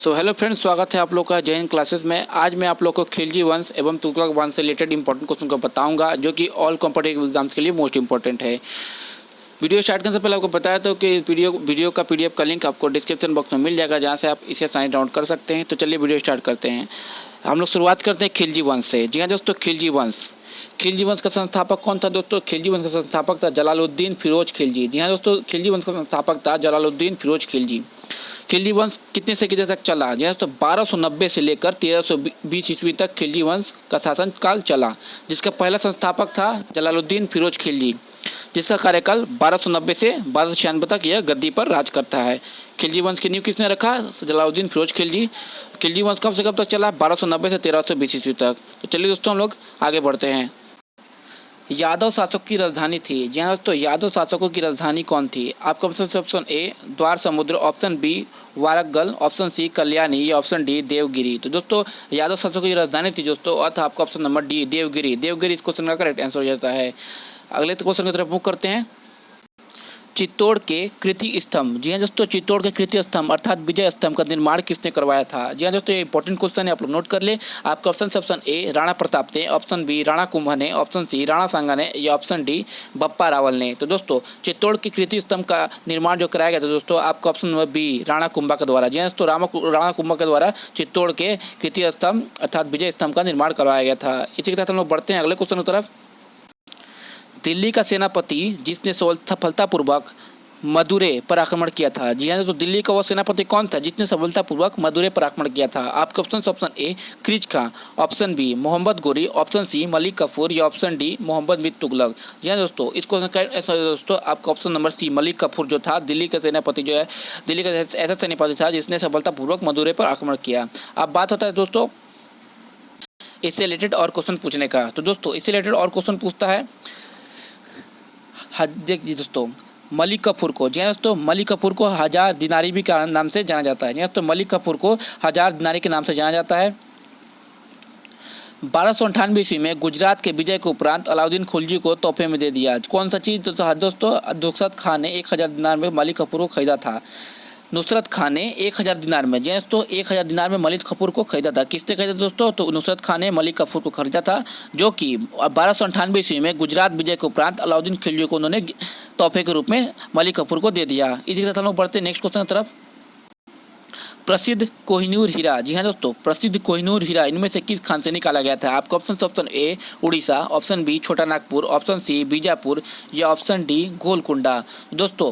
Hello friends, स्वागत है आप लोग का जय हिंद क्लासेस में। आज मैं आप लोग को खिलजी वंश एवं तुगलक वंश से रिलेटेड इंपॉर्टेंट क्वेश्चन को बताऊंगा, जो कि ऑल कॉम्पिटिटिव एग्जाम्स के लिए मोस्ट इंपॉर्टेंट है। वीडियो स्टार्ट करने से पहले आपको बताया तो कि वीडियो का पीडीएफ का लिंक आपको डिस्क्रिप्शन बॉक्स में मिल जाएगा, जहाँ से आप इसे साइन डाउन कर सकते हैं। तो चलिए वीडियो स्टार्ट करते हैं। हम लोग शुरुआत करते हैं खिलजी वंश से। जी हाँ दोस्तों, खिलजी वंश का संस्थापक कौन था दोस्तों? खिलजी वंश का संस्थापक था जलालुद्दीन फिरोज खिलजी। जी हाँ दोस्तों, खिलजी वंश का संस्थापक था जलालुद्दीन फिरोज खिलजी। खिलजी वंश कितने से कितने तक चला? जी हाँ दोस्तों, 1290 से लेकर 1320 ईस्वी तक खिलजी वंश का शासन काल चला, जिसका पहला संस्थापक था जलालुद्दीन फिरोज खिलजी, जिसका कार्यकाल 1290 से 1296 तक यह गद्दी पर राज करता है। खिलजी वंश की नींव किसने रखा? जलालुद्दीन फिरोज खिलजी। खिलजी वंश कब से कब तक चला? 1290 से 1320 ईस्वी तक। तो चलिए दोस्तों, हम लोग आगे बढ़ते हैं। यादव शासकों की राजधानी थी। जी हाँ दोस्तों, यादव शासकों की राजधानी कौन थी? आपका option A Dwarasamudra, option B Warangal, option C Kalyani या ऑप्शन डी देवगिरी। तो दोस्तों, यादव शासकों की राजधानी थी दोस्तों, और था आपका option number D Devagiri. Devagiri इस क्वेश्चन का करेक्ट आंसर हो जाता है। अगले क्वेश्चन की तरफ मूव करते हैं। चित्तौड़ के कृति स्तंभ। जी हाँ दोस्तों, चित्तौड़ के कृति स्तंभ अर्थात विजय स्तंभ का निर्माण किसने करवाया था? जी हाँ दोस्तों, ये इंपॉर्टेंट क्वेश्चन है, आप लोग नोट कर ले। आपका ऑप्शन ए राणा प्रताप ने, ऑप्शन बी राणा कुंभा ने, ऑप्शन सी राणा सांगा ने या ऑप्शन डी बप्पा रावल ने। तो दोस्तों, चित्तौड़ की कृति स्तंभ का निर्माण जो कराया गया था दोस्तों, आपका option number B Rana Kumbha के द्वारा। जी हाँ दोस्तों, राणा कुंभा के द्वारा चित्तौड़ के कृति स्तंभ अर्थात विजय स्तंभ का निर्माण करवाया गया था। इसी के साथ हम लोग बढ़ते हैं अगले क्वेश्चन की तरफ। दिल्ली का सेनापति जिसने सफलतापूर्वक मदुरै पर आक्रमण किया था। जी हाँ, तो दिल्ली का वो सेनापति कौन था जिसने सफलतापूर्वक मदुरै पर आक्रमण किया था? आपके ऑप्शन ए क्रिज Khan, option B Mohammad Ghori, option C Malik Kafur या ऑप्शन डी मोहम्मद बिन तुगलक। जी हाँ दोस्तों, इसको दोस्तों आपका option number C Malik Kafur जो था दिल्ली का सेनापति, जो है दिल्ली का ऐसा सेनापति था जिसने सफलतापूर्वक मदुरै पर आक्रमण किया। अब बात होता है दोस्तों इससे रिलेटेड और क्वेश्चन पूछने का। तो दोस्तों, इससे रिलेटेड और क्वेश्चन पूछता है देखिए दोस्तों, मलिक कफूर को, जी हाँ दोस्तों, मलिक कफूर को हजार दिनारी भी का नाम से जाना जाता है। जी हाँ दोस्तों, मलिक कफूर को हजार दिनारी के नाम से जाना जाता है। 1298 ईस्वी में गुजरात के विजय के उपरांत अलाउद्दीन खिलजी को तोहफे में दे दिया। कौन सा चीज़? तो दोस्तों, नुसरत खां ने 1000 दिनार में मलिक कफूर को खरीदा था। नुसरत खां ने 1000 दिनार में, जी दोस्तों, 1000 दिनार में मलिक कफूर को खरीदा था। किसने खरीदा दोस्तों? तो नुसरत खां ने मलिक कफूर को खरीदा था, जो कि 1298 ईस्वी में गुजरात विजय के उपरांत अलाउद्दीन खिलजी को उन्होंने तोहफे के रूप में मलिक कफूर को दे दिया। इसी के साथ हम लोग बढ़ते हैं नेक्स्ट क्वेश्चन की तरफ। प्रसिद्ध कोहिनूर हीरा। जी हाँ दोस्तों, प्रसिद्ध कोहिनूर हीरा इनमें से किस खान से निकाला गया था? आपका option A Orissa, option B Chota Nagpur, option C Bijapur या ऑप्शन डी गोलकुंडा। दोस्तों,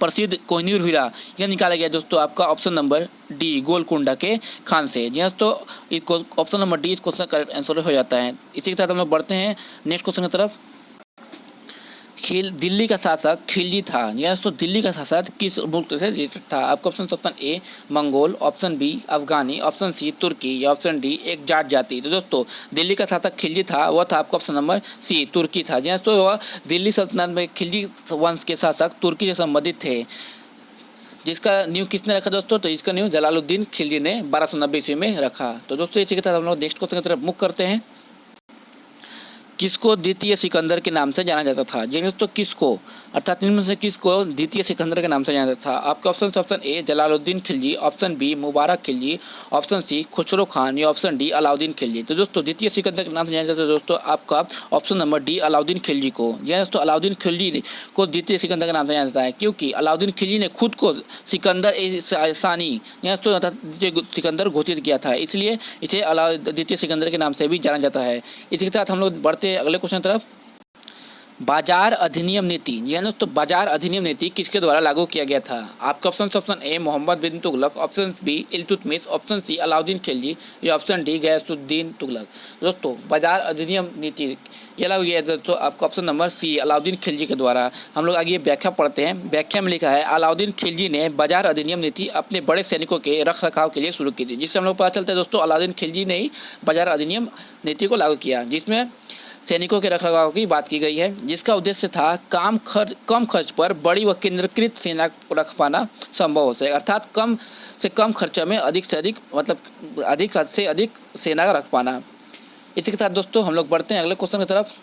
प्रसिद्ध कोहिनूर हीरा यह निकाला गया दोस्तों आपका ऑप्शन नंबर डी गोलकुंडा के खान से। जी हाँ दोस्तों, ऑप्शन नंबर डी इस क्वेश्चन का करेक्ट आंसर हो जाता है। इसी के साथ हम लोग बढ़ते हैं नेक्स्ट क्वेश्चन की तरफ। दिल्ली का शासक खिलजी था। जी हाँ दोस्तों, दिल्ली का शासक किस मुल्क से रिलेटेड था? आपका option A Mongol, option B अफगानी, ऑप्शन सी तुर्की या ऑप्शन डी एक जाट जाति। तो दोस्तों, दिल्ली का शासक खिलजी था, वह था आपका ऑप्शन नंबर सी तुर्की था। जी हाँ दोस्तों, वह दिल्ली सल्तनत में खिलजी वंश के शासक तुर्की से संबंधित थे, जिसका न्यू किसने रखा दोस्तों? तो इसका न्यू जलालुद्दीन खिलजी ने 1290 ईस्वी में रखा। तो दोस्तों, इसी के साथ हम लोग नेक्स्ट क्वेश्चन की तरफ मुख करते हैं। किसको द्वितीय सिकंदर के नाम से जाना जाता था? जी दोस्तों, किसको अर्थात इनमें से किसको द्वितीय सिकंदर के नाम से जाना जाता था? आपका option A Jalaluddin Khilji, option B Mubarak Khilji, option C Khusro Khan या ऑप्शन डी अलाउद्दीन खिलजी। तो दोस्तों, द्वितीय सिकंदर के नाम से जाना जाता है दोस्तों आपका option number D Alauddin Khilji को। जी दोस्तों, अलाउद्दीन खिलजी को द्वितीय सिकंदर के नाम से जाना जाता है, क्योंकि अलाउद्दीन खिलजी ने खुद को सिकंदर सानी दोस्तों द्वितीय सिकंदर घोषित किया था, इसलिए इसे द्वितीय सिकंदर के नाम से भी जाना जाता है। इसी के साथ हम लोग बढ़ते अगले क्वेश्चन की तरफ। बाजार अधिनियम नीति। जी हाँ दोस्तों, बाजार अधिनियम नीति किसके द्वारा लागू किया गया था? आपका option A Mohammad bin Tughlaq, option B Iltutmish, option C Alauddin Khilji या ऑप्शन डी गयासुद्दीन तुगलक। दोस्तों, बाजार अधिनियम नीति ये लागू किया गया दोस्तों आपका option number C Alauddin Khilji के द्वारा। हम लोग आगे व्याख्या पढ़ते हैं। व्याख्या में लिखा है अलाउद्दीन खिलजी ने बाजार अधिनियम नीति अपने बड़े सैनिकों के रख रखाव के लिए शुरू की थी, जिससे हम लोग पता चलता है दोस्तों अलाउद्दीन खिलजी ने ही बाजार अधिनियम नीति को लागू किया, जिसमें सैनिकों के रखरखाव की बात की गई है, जिसका उद्देश्य था कम खर्च पर बड़ी व केंद्रीकृत सेना रख पाना संभव हो सके, अर्थात कम से कम खर्चे में अधिक से अधिक अधिक से अधिक सेना रख पाना। इसी के साथ दोस्तों हम लोग बढ़ते हैं अगले क्वेश्चन की तरफ।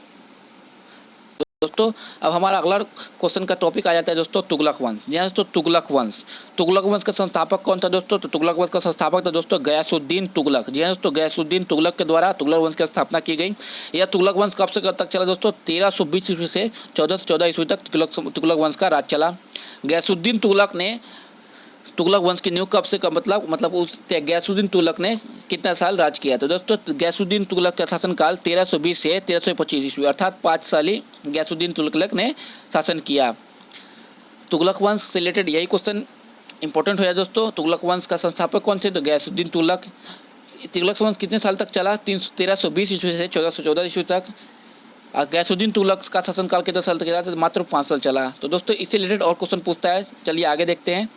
दोस्तों अब हमारा अगला क्वेश्चन का टॉपिक आ जाता है दोस्तों तुगलक वंश। जी हाँ दोस्तों, तुगलक वंश का संस्थापक कौन था दोस्तों? तो तुगलक वंश का संस्थापक था दोस्तों गयासुद्दीन तुगलक। जी हाँ दोस्तों, गयासुद्दीन तुगलक के द्वारा तुगलक वंश की स्थापना की गई। यह तुगलक वंश कब से कब तक चला दोस्तों? 1320 ईस्वी से 1414 ईस्वी तक तुगलक वंश का राज चला। गयासुद्दीन तुगलक ने तुगलक वंश की नींव कब से कब मतलब उस गयासुद्दीन तुगलक ने कितना साल राज किया? तो दोस्तों गयासुद्दीन तुगलक का शासनकाल 1320 से 1325 ईस्वी अर्थात 5 साल ही गयासुद्दीन तुगलक ने शासन किया। तुगलक वंश से रिलेटेड यही क्वेश्चन इंपॉर्टेंट हो जाए दोस्तों। तुगलक वंश का संस्थापक कौन थे? तो गयासुद्दीन तुगलक। तुगलक वंश कितने साल तक चला? 1320 ईस्वी से 1414 ईस्वी तक। गयासुद्दीन तुगलक का शासनकाल कितने साल तक चला? तो मात्र 5 साल चला। तो दोस्तों इससे रिलेटेड और क्वेश्चन पूछता है, चलिए आगे देखते हैं।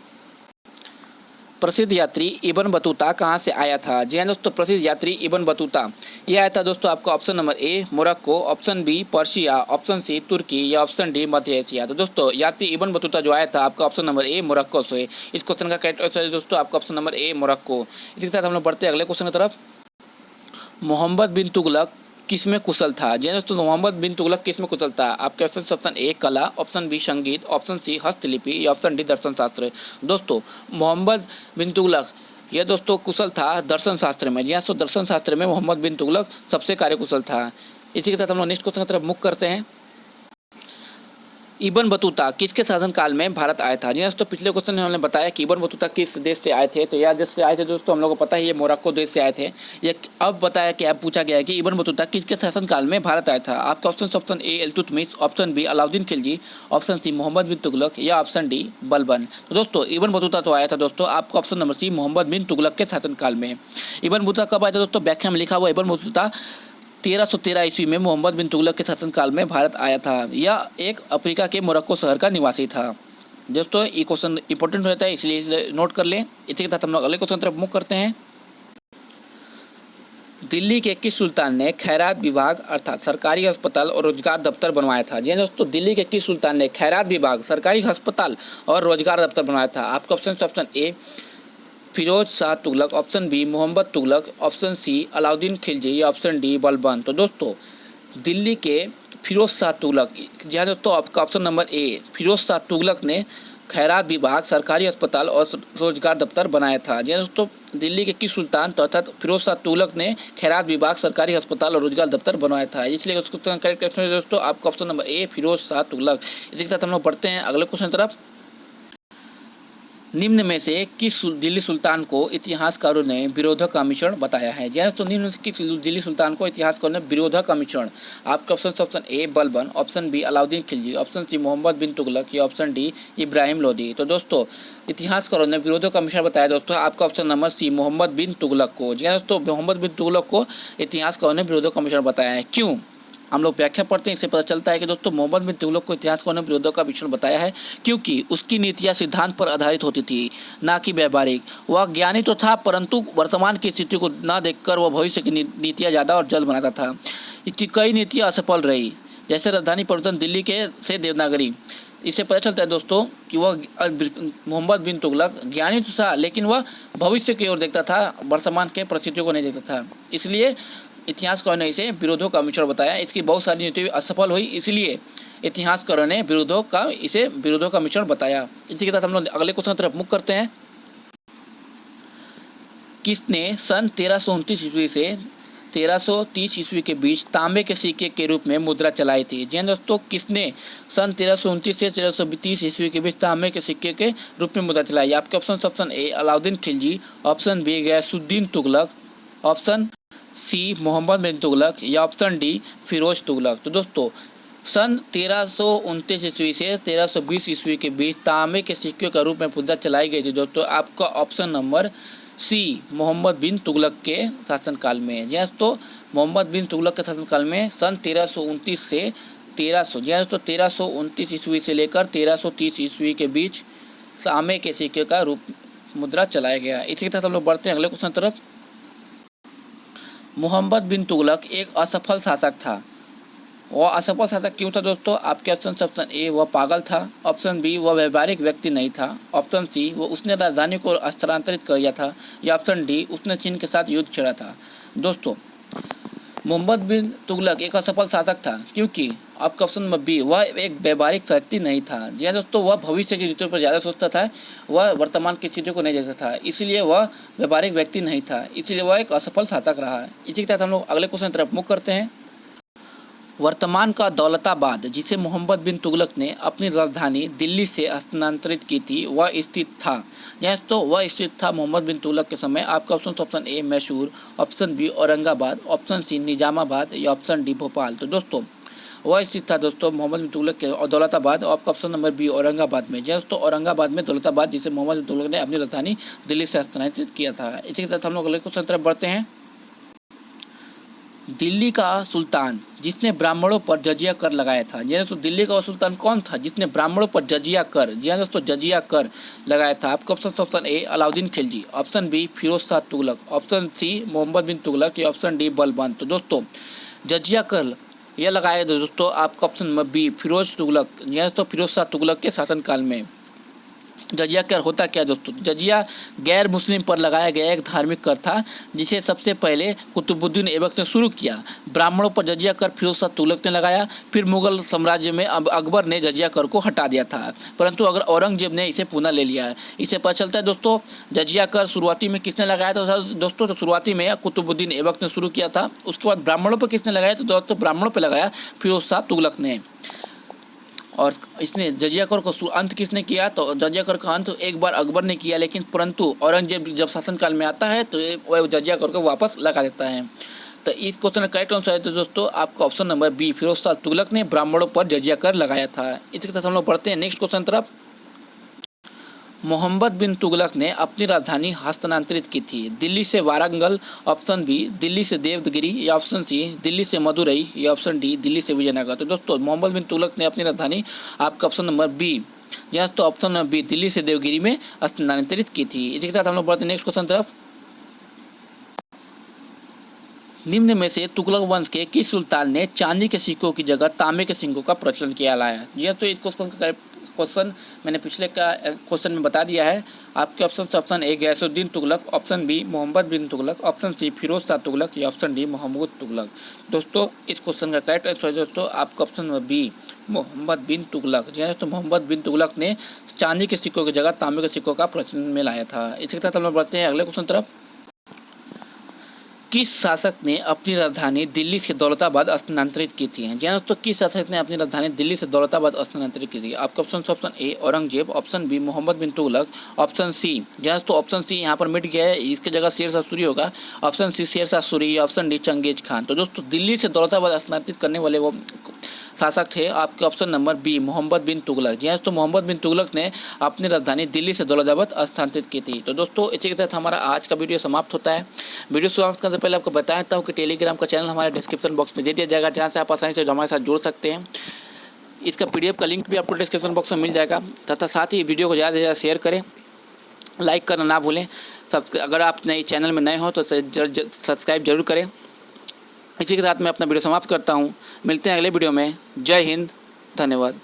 प्रसिद्ध यात्री इब्न बतूता कहाँ से आया था? जी हाँ दोस्तों, प्रसिद्ध यात्री इब्न बतूता यह आया था दोस्तों आपका option number A Morocco, option B Persia, option C तुर्की या ऑप्शन डी मध्य एशिया। तो दोस्तों यात्री इब्न बतूता जो आया था आपका ऑप्शन नंबर ए मोरक्को से। इस क्वेश्चन का करेक्ट आंसर है दोस्तों आपका ऑप्शन नंबर ए मोरक्को। इसी के साथ हम लोग बढ़ते हैं अगले क्वेश्चन की तरफ। मोहम्मद बिन तुगलक किसमें कुशल था? जी दोस्तों, मोहम्मद बिन तुगलक किसमें कुशल था? आपके ऑप्शन ए कला, ऑप्शन बी संगीत, ऑप्शन सी हस्तलिपि या ऑप्शन डी दर्शन शास्त्र। दोस्तों मोहम्मद बिन तुगलक यह दोस्तों कुशल था दर्शन शास्त्र में। जी हाँ, दर्शन शास्त्र में मोहम्मद बिन तुगलक सबसे कार्यकुशल था। इसी के साथ हम लोग नेक्स्ट क्वेश्चन की तरफ मुख करते हैं। इब्न बतूता किसके शासनकाल में भारत आया था? जी दोस्तों, पिछले क्वेश्चन में हमने बताया कि इब्न बतूता किस देश से आए थे। तो यह देश से आए थे दोस्तों, हम लोगों को पता है ये मोरक्को देश से आए थे। ये अब बताया कि अब पूछा गया है कि इब्न बतूता किसके शासनकाल में भारत आया था। आपका option A Iltutmish, option B Alauddin Khilji, option C Mohammad bin Tughlaq या ऑप्शन डी बलबन। तो दोस्तों इब्न बतूता तो आया था दोस्तों आपका ऑप्शन नंबर सी मोहम्मद बिन तुगलक के शासनकाल में। इब्न बतूता कब आया था दोस्तों? व्याख्या में लिखा हुआ इब्न बतूता 1313 ईस्वी में मोहम्मद बिन तुगलक के शासनकाल में भारत आया था। यह एक अफ्रीका के मोरक्को शहर का निवासी था। दोस्तों ये क्वेश्चन इंपॉर्टेंट रहता है, इसलिए इसे नोट कर लें। इसी के साथ हम लोग अगले क्वेश्चन तरफ मुख करते हैं। दिल्ली के किस सुल्तान ने खैरात विभाग अर्थात सरकारी अस्पताल और रोजगार दफ्तर बनवाया था? जी दोस्तों, दिल्ली के किस सुल्तान ने खैरात विभाग, सरकारी अस्पताल और रोजगार दफ्तर बनवाया था? आपका option A Firoz Shah Tughlaq, option B Mohammad Tughlaq, option C Alauddin Khilji या ऑप्शन डी बलबन। तो दोस्तों दिल्ली के फिरोज शाह तुगलक, जहाँ दोस्तों आपका option number A Firoz Shah Tughlaq ने खैरात विभाग, सरकारी अस्पताल और रोजगार दफ्तर बनाया था। जी दोस्तों, दिल्ली के किस सुल्तान तो अर्थात फिरोज शाह तुगलक ने खैरात विभाग, सरकारी अस्पताल और रोजगार दफ्तर बनवाया था, इसलिए उसको करेक्ट ऑप्शन है दोस्तों आपका option number A Firoz Shah Tughlaq. इसी के साथ हम लोग बढ़ते हैं अगले क्वेश्चन तरफ। निम्न में से किस दिल्ली सुल्तान को इतिहासकारों ने विरोधक का मिश्रण बताया है? जी तो निम्न में से किस दिल्ली सुल्तान को इतिहासकारों ने विरोधक का मिश्रण? आपके option A Balban, option B Alauddin Khilji, option C Mohammad bin Tughlaq या ऑप्शन डी इब्राहिम लोदी। तो दोस्तों इतिहासकारों ने विरोधक का मिश्रण बताया दोस्तों आपका ऑप्शन नंबर सी मोहम्मद बिन तुगलक को। जी दोस्तों, मोहम्मद बिन तुगलक को इतिहासकारों ने विरोधक का मिश्रण बताया है। क्यों? हम लोग व्याख्या पढ़ते हैं, इससे पता चलता है कि दोस्तों मोहम्मद बिन तुगलक को इतिहासकारों ने विरोधक का मिश्रण बताया है क्योंकि उसकी नीतियाँ सिद्धांत पर आधारित होती थी, ना कि व्यवहारिक। वह ज्ञानी तो था परंतु वर्तमान की स्थिति को न देखकर वह भविष्य की नीतियाँ ज़्यादा और जल्द बनाता था। इसकी कई नीतियाँ असफल रही, जैसे राजधानी परिवर्तन दिल्ली के से देवनागरी। इससे पता चलता है दोस्तों कि वह मोहम्मद बिन तुगलक ज्ञानी तो था लेकिन वह भविष्य की ओर देखता था, वर्तमान के परिस्थितियों को नहीं देखता था, इसलिए इतिहासकारों ने इसे विरोधों का मिश्रण बताया। इसकी बहुत सारी नीति असफल हुई, इसलिए इतिहासकारों ने इसे विरोधों का मिश्रण बताया। इसी के साथ हम लोग अगले क्वेश्चन तरफ मुख करते हैं। किसने सन 1329 ईस्वी से 1330 ईस्वी के बीच तांबे के सिक्के के रूप में मुद्रा चलाई थी? जी दोस्तों, किसने सन 1329 से 1330 ईस्वी के बीच तांबे के सिक्के के रूप में मुद्रा चलाई? आपके option A Alauddin Khilji, option B Ghiyasuddin Tughlaq, option C Mohammad bin Tughlaq या ऑप्शन डी फिरोज तुगलक। तो दोस्तों सन 1329 ईस्वी से 1320 ईस्वी के बीच तांबे के सिक्के के रूप में मुद्रा चलाई गई थी दोस्तों आपका ऑप्शन नंबर सी मोहम्मद बिन तुगलक के शासनकाल में। जी दोस्तों, मोहम्मद बिन तुगलक के शासनकाल में सन 1329 से 1329 ईस्वी से लेकर 1330 ईस्वी के बीच तांबे के सिक्के का रूप मुद्रा चलाया गया। इसी के साथ हम लोग बढ़ते हैं अगले क्वेश्चन तरफ। मोहम्मद बिन तुगलक एक असफल शासक था। वह असफल शासक क्यों था दोस्तों? आपके ऑप्शन ए वह पागल था, ऑप्शन बी वह व्यवहारिक व्यक्ति नहीं था, ऑप्शन सी उसने राजधानी को स्थानांतरित कर दिया था या ऑप्शन डी उसने चीन के साथ युद्ध छेड़ा था। दोस्तों मोहम्मद बिन तुगलक एक असफल शासक था क्योंकि आपका ऑप्शन नंबर बी, वह एक व्यावहारिक व्यक्ति नहीं था। जी हाँ दोस्तों, वह भविष्य की रीतों पर ज़्यादा सोचता था, वह वर्तमान की चीज़ों को नहीं देखता था, इसलिए वह व्यावहारिक व्यक्ति नहीं था, इसलिए वह एक असफल शासक रहा है। इसी के साथ हम लोग अगले क्वेश्चन की तरफ मुख करते हैं। वर्तमान का दौलताबाद, जिसे मोहम्मद बिन तुगलक ने अपनी राजधानी दिल्ली से हस्तांतरित की थी, वह स्थित था। यह तो वह स्थित था मोहम्मद बिन तुगलक के समय। आपका option A Mysore, option B Aurangabad, option C Nizamabad या ऑप्शन डी भोपाल। तो दोस्तों वह स्थित था दोस्तों मोहम्मद बिन तुगलक के और दौलताबाद। आपका ऑप्शन नंबर बी औरंगाबाद में। दोस्तों औरंगाबाद में दौलताबाद, जिसे मोहम्मद बिन तुगलक ने अपनी राजधानी दिल्ली से हस्तांतरित किया था। इसी के साथ हम लोग अगले क्वेश्चन तरफ बढ़ते हैं। दिल्ली का सुल्तान जिसने ब्राह्मणों पर जजिया कर लगाया था। जी दोस्तों, दिल्ली का वो सुल्तान कौन था जिसने ब्राह्मणों पर जजिया कर, जी हाँ दोस्तों, जजिया कर लगाया था। आपका option A Alauddin Khilji, option B Firoz Shah Tughlaq, option C Mohammad bin Tughlaq या ऑप्शन डी बलबंत। तो दोस्तों जजिया कर यह लगाया दोस्तों आपका option number B Firoz Tughlaq, जी हाँ दोस्तों, फिरोज शाह तुगलक के शासनकाल में। जजिया कर होता क्या दोस्तों? जजिया गैर मुस्लिम पर लगाया गया एक धार्मिक कर था, जिसे सबसे पहले कुतुबुद्दीन ऐबक ने शुरू किया। ब्राह्मणों पर जजिया कर फिरोज शाह तुगलक ने लगाया, फिर मुगल साम्राज्य में अब अकबर ने जजिया कर को हटा दिया था, परंतु अगर औरंगजेब ने इसे पुनः ले लिया है। इससे पता चलता है दोस्तों जजिया कर शुरुआती में किसने लगाया था दोस्तों? तो शुरुआती में कुतुबुद्दीन ऐबक ने शुरू किया था। उसके बाद ब्राह्मणों पर किसने लगाया? तो दोस्तों ब्राह्मणों पर लगाया फिरोज शाह तुगलक ने। और इसने जजिया कर को अंत किसने किया? तो जजिया कर का अंत एक बार अकबर ने किया, लेकिन परंतु औरंगजेब जब शासनकाल में आता है तो वह जजिया कर को वापस लगा देता है। तो इस क्वेश्चन का करेक्ट आंसर है तो दोस्तों आपका option number B Firoz Shah Tughlaq ने ब्राह्मणों पर जजिया कर लगाया था। इसके साथ हम लोग बढ़ते हैं नेक्स्ट क्वेश्चन तरफ। मोहम्मद बिन तुगलक ने अपनी राजधानी हस्तांतरित की थी। दिल्ली से वारंगल, ऑप्शन बी दिल्ली से देवगिरी या ऑप्शन सी दिल्ली से मदुरई या ऑप्शन डी दिल्ली से विजयनगर। तो दोस्तों मोहम्मद बिन तुगलक ने अपनी राजधानी आपका ऑप्शन नंबर बी, यह तो ऑप्शन नंबर बी दिल्ली से देवगिरी में हस्तांतरित की थी। इसी के साथ हम लोग बढ़ते हैं नेक्स्ट क्वेश्चन तरफ। निम्न में से तुगलक वंश के किस सुल्तान ने चांदी के सिक्कों की जगह तांबे के सिक्कों का प्रचलन किया लाया? यह तो इस क्वेश्चन मैंने पिछले का क्वेश्चन में बता दिया है। आपके option A Ghiyasuddin Tughlaq, option B Mohammad bin Tughlaq, option C Firoz Shah Tughlaq या ऑप्शन डी महमूद तुगलक। दोस्तों इस क्वेश्चन का करेक्ट आंसर है दोस्तों आपका option number B Mohammad bin Tughlaq. जी हाँ, तो मोहम्मद बिन तुगलक ने चांदी के सिक्कों की जगह तांबे के सिक्कों का प्रचलन में लाया था। इसके साथ हम लोग बढ़ते हैं अगले क्वेश्चन तरफ। किस शासक ने अपनी राजधानी दिल्ली से दौलताबाद स्थानांतरित की थी? जी दोस्तों, किस शासक ने अपनी राजधानी दिल्ली से दौलताबाद स्थानांतरित की थी? आपका option A Aurangzeb, option B Mohammad bin Tughlaq, option C, जी दोस्तों ऑप्शन सी यहाँ पर मिट गया है, इसकी जगह शेर शाह सूरी होगा, ऑप्शन सी शेर शाह सूरी या ऑप्शन डी चंगेज खान। तो दोस्तों दिल्ली से दौलताबाद स्थानांतरित करने वाले वो शासक थे आपके option number B Mohammad bin Tughlaq. जी दोस्तों मोहम्मद बिन तुगलक ने अपनी राजधानी दिल्ली से दौलताबाद स्थानांतरित की थी। तो दोस्तों इसी के साथ हमारा आज का वीडियो समाप्त होता है। वीडियो समाप्त करने से पहले आपको बता देता हूँ कि टेलीग्राम का चैनल हमारे डिस्क्रिप्शन बॉक्स में दे दिया जाएगा, जहाँ से आप आसानी से हमारे साथ जुड़ सकते हैं। इसका PDF का लिंक भी आपको डिस्क्रिप्शन बॉक्स में मिल जाएगा, तथा साथ ही वीडियो को ज़्यादा से ज़्यादा शेयर करें, लाइक करना ना भूलें। अगर आप नए चैनल में नए हो तो सब्सक्राइब जरूर करें। इसी के साथ मैं अपना वीडियो समाप्त करता हूँ। मिलते हैं अगले वीडियो में। जय हिंद, धन्यवाद।